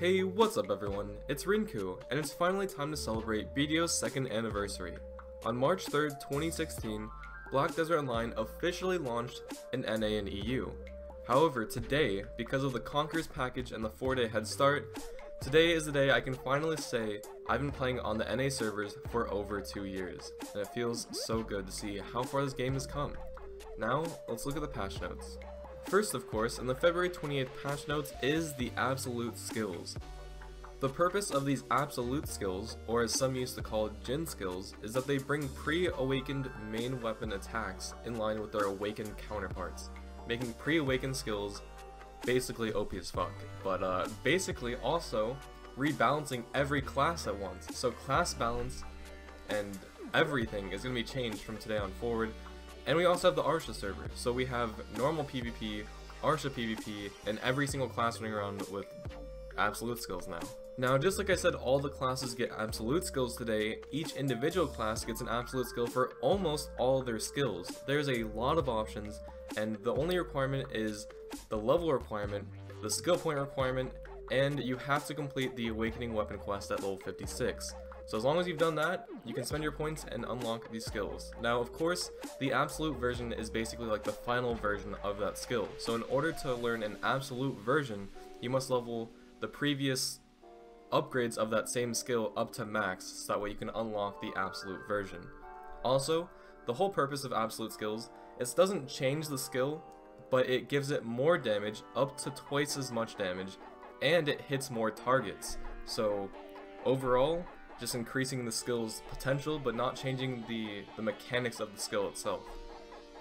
Hey, what's up everyone? It's Rinku, and it's finally time to celebrate BDO's second anniversary. On March 3rd, 2016, Black Desert Online officially launched an NA and EU. However, today, because of the Conquerors package and the 4-day head start, today is the day I can finally say I've been playing on the NA servers for over 2 years, and it feels so good to see how far this game has come. Now, let's look at the patch notes. First, of course, in the February 28th patch notes is the absolute skills. The purpose of these absolute skills, or as some used to call it Jin skills, is that they bring pre-awakened main weapon attacks in line with their awakened counterparts, making pre-awakened skills basically OP as fuck, but basically also rebalancing every class at once. So class balance and everything is going to be changed from today on forward. And we also have the Arsha server, so we have normal PvP, Arsha PvP, and every single class running around with absolute skills now. Now, just like I said, all the classes get absolute skills today. Each individual class gets an absolute skill for almost all their skills. There's a lot of options, and the only requirement is the level requirement, the skill point requirement, and you have to complete the Awakening Weapon quest at level 56. So as long as you've done that, you can spend your points and unlock these skills. Now, of course, the absolute version is basically like the final version of that skill. So in order to learn an absolute version, you must level the previous upgrades of that same skill up to max, so that way you can unlock the absolute version. Also, the whole purpose of absolute skills is it doesn't change the skill, but it gives it more damage, up to twice as much damage, and it hits more targets. So overall, just increasing the skill's potential, but not changing the mechanics of the skill itself.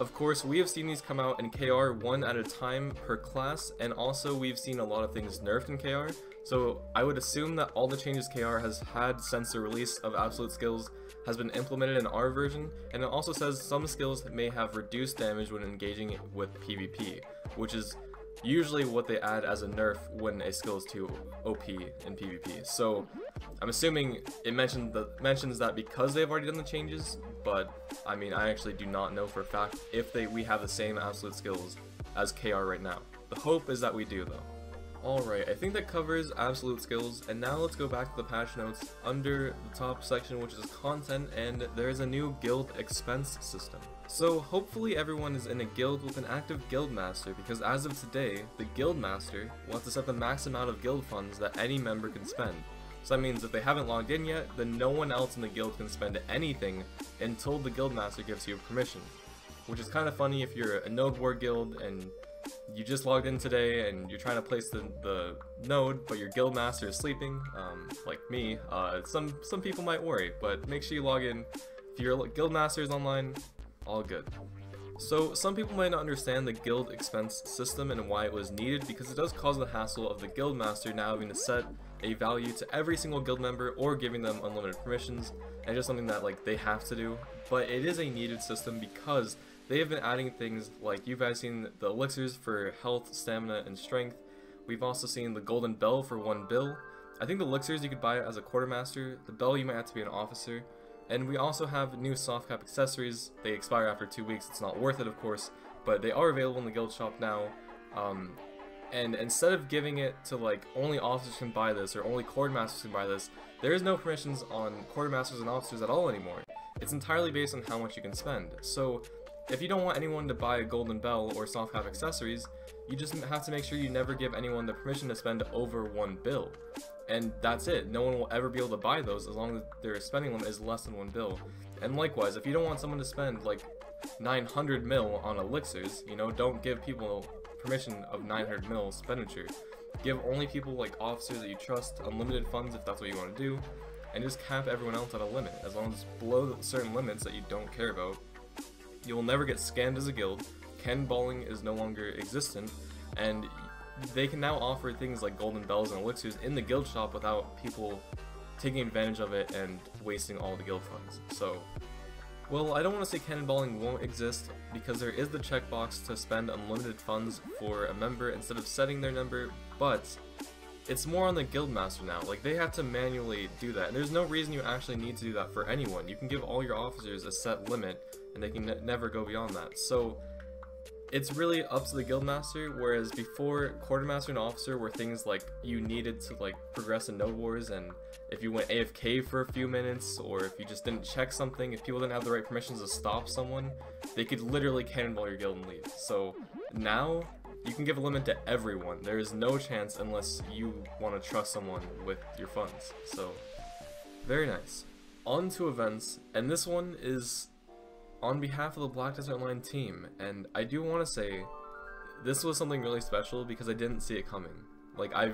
Of course, we have seen these come out in KR one at a time per class, and also we've seen a lot of things nerfed in KR, so I would assume that all the changes KR has had since the release of absolute skills has been implemented in our version, and it also says some skills may have reduced damage when engaging with PvP, which is usually what they add as a nerf when a skill is too OP in PvP. So I'm assuming it mentions that because they've already done the changes, but I mean, I actually do not know for a fact if we have the same absolute skills as KR right now. The hope is that we do though. Alright, I think that covers absolute skills, and now let's go back to the patch notes under the top section, which is content, and there is a new guild expense system. So hopefully everyone is in a guild with an active guild master, because as of today, the guild master will have to set the max amount of guild funds that any member can spend. So that means if they haven't logged in yet, then no one else in the guild can spend anything until the guild master gives you permission. Which is kind of funny if you're a node war guild and you just logged in today and you're trying to place the node, but your guild master is sleeping, like me. Some people might worry, but make sure you log in. If your guild master is online, all good. So some people might not understand the guild expense system and why it was needed, because it does cause the hassle of the guild master now having to set a value to every single guild member or giving them unlimited permissions, and just something that like they have to do. But it is a needed system because they have been adding things like, you guys seen the elixirs for health, stamina, and strength. We've also seen the golden bell for 1 bill. I think the elixirs you could buy as a quartermaster, the bell you might have to be an officer. And we also have new soft cap accessories. They expire after 2 weeks, it's not worth it of course, but they are available in the guild shop now. And instead of giving it to like only officers can buy this or only quartermasters can buy this, there is no permissions on quartermasters and officers at all anymore. It's entirely based on how much you can spend. So if you don't want anyone to buy a golden bell or soft cap accessories, you just have to make sure you never give anyone the permission to spend over 1 bill. And that's it. No one will ever be able to buy those as long as their spending limit is less than 1 bill. And likewise, if you don't want someone to spend like 900 mil on elixirs, you know, don't give people permission of 900 mil expenditure. Give only people like officers that you trust unlimited funds if that's what you want to do, and just cap everyone else at a limit. As long as it's below certain limits that you don't care about, you will never get scammed as a guild. Cannonballing is no longer existent, and they can now offer things like golden bells and elixirs in the guild shop without people taking advantage of it and wasting all the guild funds. So, well, I don't want to say cannonballing won't exist, because there is the checkbox to spend unlimited funds for a member instead of setting their number, but it's more on the guild master now. Like, they have to manually do that, and there's no reason you actually need to do that for anyone. You can give all your officers a set limit, and they can never go beyond that. So it's really up to the guildmaster, whereas before, quartermaster and officer were things like you needed to like progress in node wars, and if you went AFK for a few minutes, or if you just didn't check something, if people didn't have the right permissions to stop someone, they could literally cannonball your guild and leave. So now you can give a limit to everyone. There is no chance unless you want to trust someone with your funds. So very nice. On to events, and this one is on behalf of the Black Desert Online team, and I do want to say this was something really special because I didn't see it coming. Like I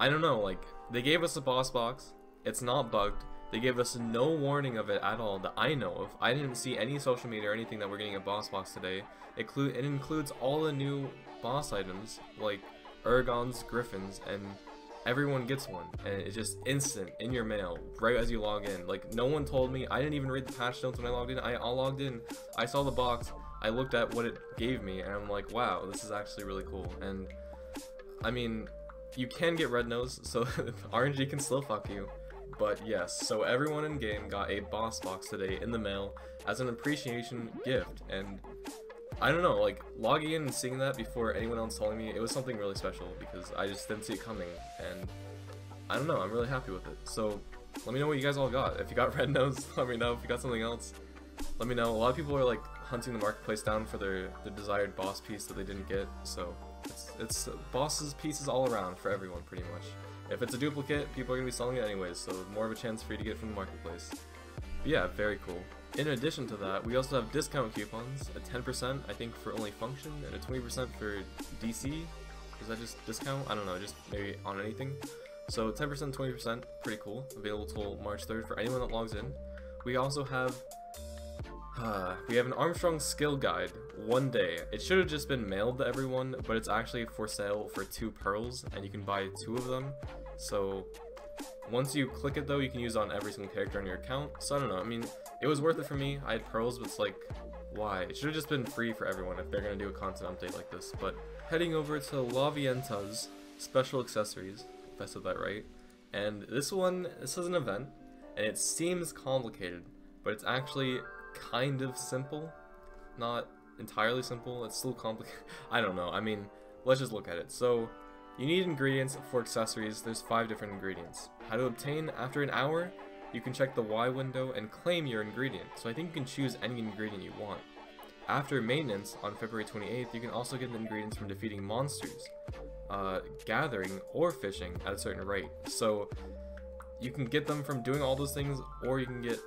don't know, like they gave us a boss box, it's not bugged, they gave us no warning of it at all that I know of. I didn't see any social media or anything that we're getting a boss box today. It includes all the new boss items like Urgons, Griffins, and everyone gets one, and it's just instant in your mail right as you log in. Like no one told me. I didn't even read the patch notes when I logged in. I logged in, I saw the box, I looked at what it gave me, and I'm like, wow, this is actually really cool. And I mean, you can get red nose, so RNG can still fuck you, but yes. So everyone in game got a boss box today in the mail as an appreciation gift, and I don't know, like logging in and seeing that before anyone else telling me, it was something really special because I just didn't see it coming, and I don't know, I'm really happy with it. So let me know what you guys all got. If you got red nose, let me know. If you got something else, let me know. A lot of people are like hunting the marketplace down for their desired boss piece that they didn't get, so it's bosses pieces all around for everyone pretty much. If it's a duplicate, people are gonna be selling it anyways, so more of a chance for you to get from the marketplace. But yeah, very cool. In addition to that, we also have discount coupons, a 10% I think for only function, and a 20% for DC. Is that just discount? I don't know, just maybe on anything. So 10%, 20%, pretty cool. Available till March 3rd for anyone that logs in. We also have an Armstrong skill guide, 1 day. It should have just been mailed to everyone, but it's actually for sale for 2 pearls, and you can buy 2 of them. So once you click it though, you can use it on every single character on your account. So I don't know, I mean, it was worth it for me. I had pearls, but it's like, why? It should have just been free for everyone if they're gonna do a content update like this. But heading over to La Vienta's special accessories, if I said that right. And this is an event, and it seems complicated, but it's actually kind of simple. Not entirely simple, it's still complicated. I don't know, I mean, let's just look at it. So you need ingredients for accessories. There's 5 different ingredients. How to obtain: after an hour, you can check the Y window and claim your ingredient. So I think you can choose any ingredient you want. After maintenance on February 28th, you can also get the ingredients from defeating monsters, gathering, or fishing at a certain rate. So you can get them from doing all those things, or you can get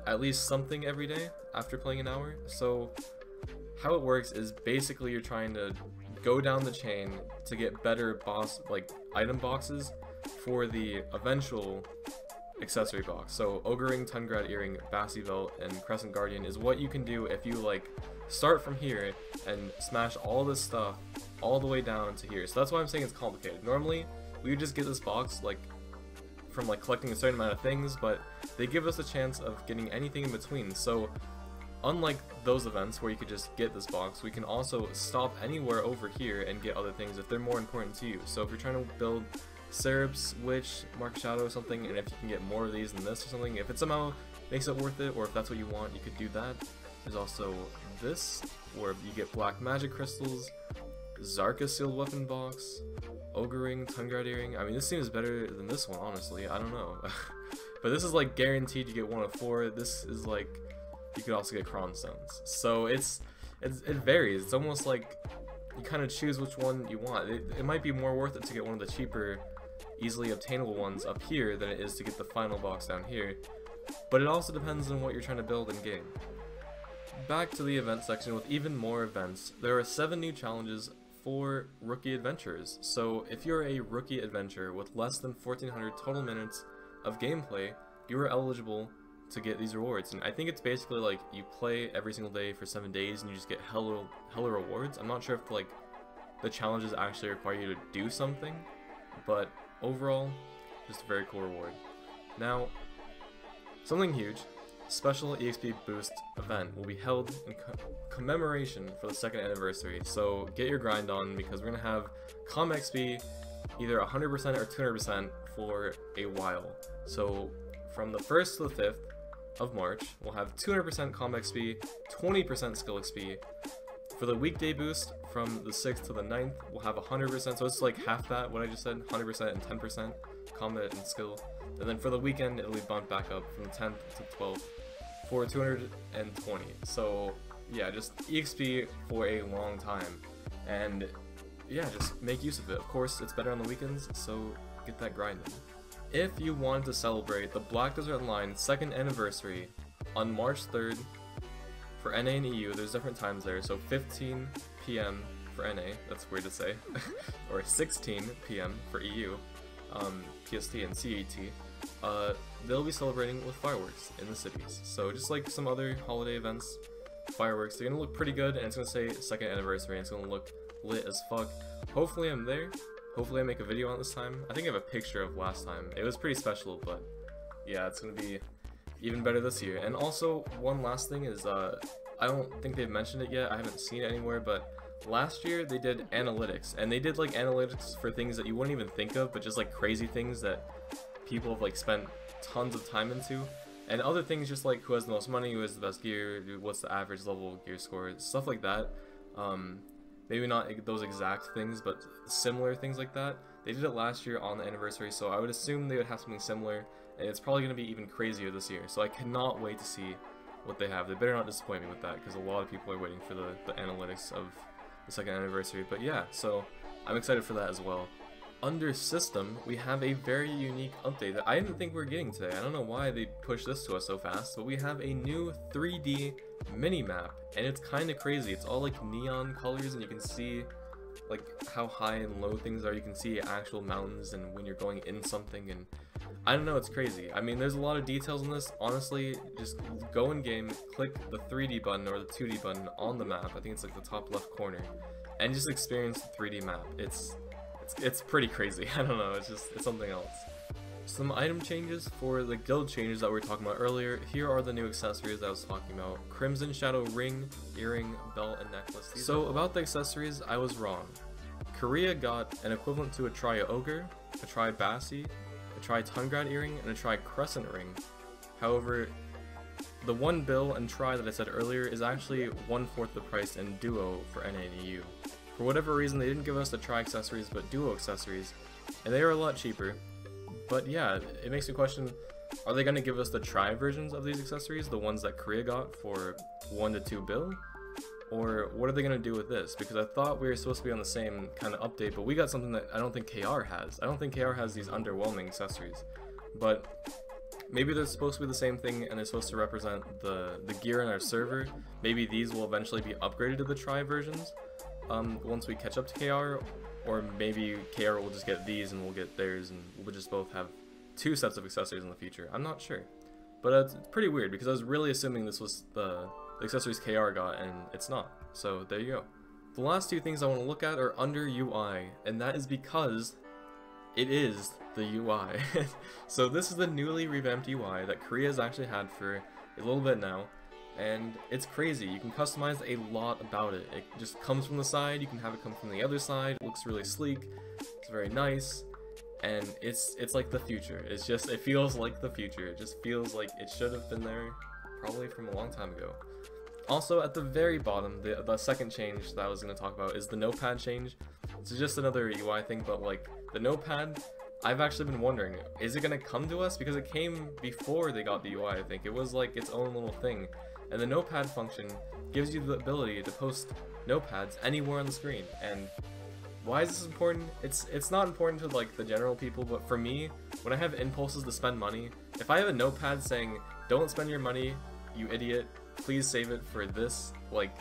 at least something every day after playing an hour. So how it works is basically you're trying to go down the chain to get better item boxes for the eventual accessory box. So Ogre Ring, Tungrad Earring, Bassy Belt, and Crescent Guardian is what you can do if you like start from here and smash all this stuff all the way down to here. So that's why I'm saying it's complicated. Normally we would just get this box like from like collecting a certain amount of things, but they give us a chance of getting anything in between. So unlike those events where you could just get this box, we can also stop anywhere over here and get other things if they're more important to you. So if you're trying to build Syrups, Witch, Mark Shadow or something, and if you can get more of these than this or something, if it somehow makes it worth it, or if that's what you want, you could do that. There's also this, where you get Black Magic Crystals, Zarka Sealed Weapon Box, Ogre Ring, Tungrad Earring. I mean, this seems better than this one, honestly. I don't know. But this is like guaranteed you get 1 of 4. This is like, you could also get Cron Stones. So it varies. It's almost like you kind of choose which one you want. It might be more worth it to get one of the cheaper, easily obtainable ones up here than it is to get the final box down here. But it also depends on what you're trying to build in game. Back to the event section with even more events. There are 7 new challenges for rookie adventurers. So if you're a rookie adventurer with less than 1,400 total minutes of gameplay, you are eligible to get these rewards. And I think it's basically like you play every single day for 7 days and you just get hella rewards. I'm not sure if like the challenges actually require you to do something, but overall, just a very cool reward. Now, something huge. Special EXP boost event will be held in commemoration for the 2nd anniversary, so get your grind on because we're gonna have comm XP either 100% or 200% for a while. So from the 1st to the 5th of March, we'll have 200% comm XP, 20% skill XP, For the weekday boost, from the 6th to the 9th, we'll have 100%, so it's like half that, what I just said, 100% and 10% combat and skill. And then for the weekend, it'll be bumped back up from the 10th to 12th for 220. So yeah, just EXP for a long time. And yeah, just make use of it. Of course, it's better on the weekends, so get that grinding. If you want to celebrate the Black Desert Online 2nd anniversary on March 3rd, for NA and EU, there's different times there, so 15 PM for NA, that's weird to say, or 16 PM for EU, PST and CAT, they'll be celebrating with fireworks in the cities. So just like some other holiday events, fireworks, they're gonna look pretty good, and it's gonna say 2nd anniversary, and it's gonna look lit as fuck. Hopefully I'm there, hopefully I make a video on it this time. I think I have a picture of last time, it was pretty special, but yeah, it's gonna be even better this year. And also, one last thing is, I don't think they've mentioned it yet, I haven't seen it anywhere, but last year they did analytics, and they did like analytics for things that you wouldn't even think of, but just like crazy things that people have like spent tons of time into, and other things just like who has the most money, who has the best gear, what's the average level gear score, stuff like that. Maybe not those exact things, but similar things like that. They did it last year on the anniversary, so I would assume they would have something similar, and it's probably going to be even crazier this year, so I cannot wait to see what they have. They better not disappoint me with that, because a lot of people are waiting for the analytics of the 2nd anniversary. But yeah, so I'm excited for that as well. Under system, we have a very unique update that I didn't think we were getting today. I don't know why they pushed this to us so fast, but we have a new 3D mini-map, and it's kind of crazy. It's all like neon colors, and you can see like how high and low things are. You can see actual mountains and when you're going in something, and I don't know, it's crazy. I mean, there's a lot of details in this. Honestly, just go in game, click the 3D button or the 2D button on the map. I think it's like the top left corner, and just experience the 3D map. It's pretty crazy. I don't know, it's something else. Some item changes for the guild changes that we were talking about earlier. Here are the new accessories that I was talking about. Crimson Shadow ring, earring, belt, and necklace. So about the accessories, I was wrong. Korea got an equivalent to a Tri Ogre, a Tri Bassi, a Tri Tungrad earring, and a Tri Crescent ring. However, the one bill and Tri that I said earlier is actually 1/4 the price in Duo for NA and EU. For whatever reason, they didn't give us the Tri accessories, but Duo accessories, and they are a lot cheaper. But yeah, it makes me question, are they going to give us the Tri versions of these accessories, the ones that Korea got for 1 to 2 bill? Or what are they going to do with this? Because I thought we were supposed to be on the same kind of update, but we got something that I don't think KR has. I don't think KR has these underwhelming accessories. But maybe they're supposed to be the same thing, and they're supposed to represent the gear in our server. Maybe these will eventually be upgraded to the Tri versions once we catch up to KR. Or maybe KR will just get these and we'll get theirs, and we'll just both have 2 sets of accessories in the future. I'm not sure. But it's pretty weird, because I was really assuming this was the accessories KR got, and it's not. So there you go. The last 2 things I want to look at are under UI, and that is because it is the UI. So this is the newly revamped UI that Korea has actually had for a little bit now. And it's crazy. You can customize a lot about it. It just comes from the side, you can have it come from the other side. It looks really sleek, it's very nice, and it's like the future. It feels like the future. It just feels like it should have been there probably from a long time ago. Also, at the very bottom, the second change that I was going to talk about is the notepad change. It's just another UI thing, but like the notepad, I've actually been wondering, is it going to come to us? Because it came before they got the UI, I think. It was like its own little thing. And the notepad function gives you the ability to post notepads anywhere on the screen. And why is this important? It's not important to like the general people, but for me, when I have impulses to spend money, if I have a notepad saying, don't spend your money, you idiot, please save it for this, like,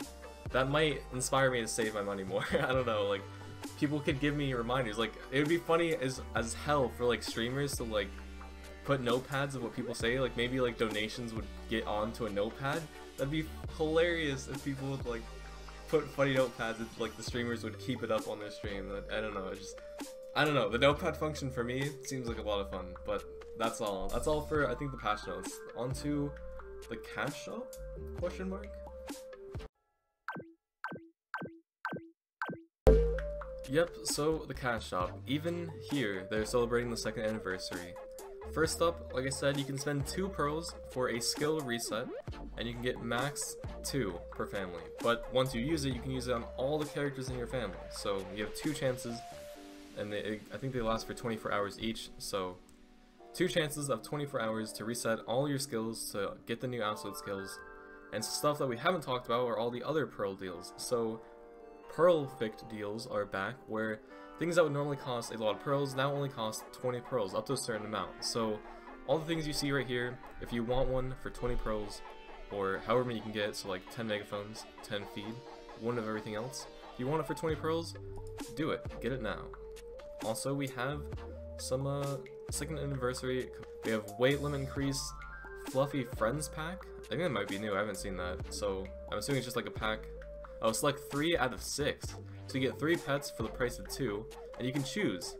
that might inspire me to save my money more. I don't know, like, people could give me reminders. Like, it would be funny as hell for like streamers to like put notepads of what people say. Like maybe like donations would get onto a notepad. That'd be hilarious if people would like put funny notepads, if like the streamers would keep it up on their stream. I don't know, I don't know, the notepad function for me seems like a lot of fun. But that's all for I think the patch notes. On to the cash shop? Question mark? Yep, so the cash shop. Even here, they're celebrating the 2nd anniversary. First up, like I said, you can spend 2 pearls for a skill reset, and you can get max 2 per family. But once you use it, you can use it on all the characters in your family. So you have 2 chances, and I think they last for 24 hours each, so 2 chances of 24 hours to reset all your skills to get the new absolute skills. And stuff that we haven't talked about are all the other pearl deals. So Perfect deals are back, where things that would normally cost a lot of pearls now only cost 20 pearls, up to a certain amount. So all the things you see right here, if you want one for 20 pearls, or however many you can get, so like 10 megaphones, 10 feed, one of everything else, if you want it for 20 pearls, do it, get it now. Also, we have some second anniversary, we have weight limit increase, fluffy friends pack. I think that might be new, I haven't seen that, so I'm assuming it's just like a pack. Oh, select 3 out of 6. So you get 3 pets for the price of 2, and you can choose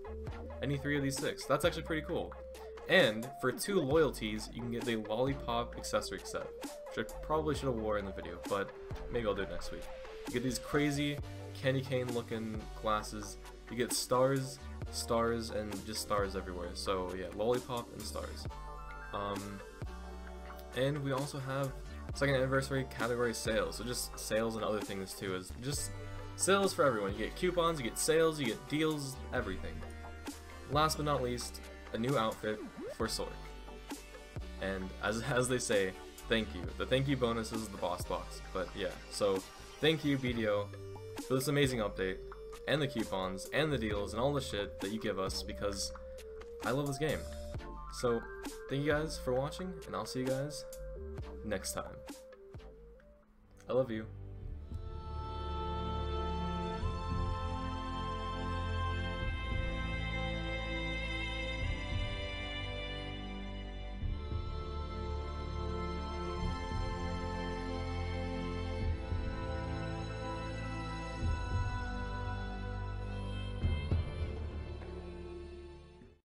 any 3 of these 6. That's actually pretty cool. And for 2 loyalties, you can get the lollipop accessory set, which I probably should have wore in the video, but maybe I'll do it next week. You get these crazy candy cane looking glasses. You get stars, and just stars everywhere. So yeah, lollipop and stars. And we also have second anniversary category sales, so just sales and other things too, is just sales for everyone. You get coupons, you get sales, you get deals, everything. Last but not least, a new outfit for Sword. And as they say, thank you. The thank you bonus is the boss box, but yeah, so thank you BDO for this amazing update, and the coupons, and the deals, and all the shit that you give us, because I love this game. So, thank you guys for watching, and I'll see you guys next time. I love you.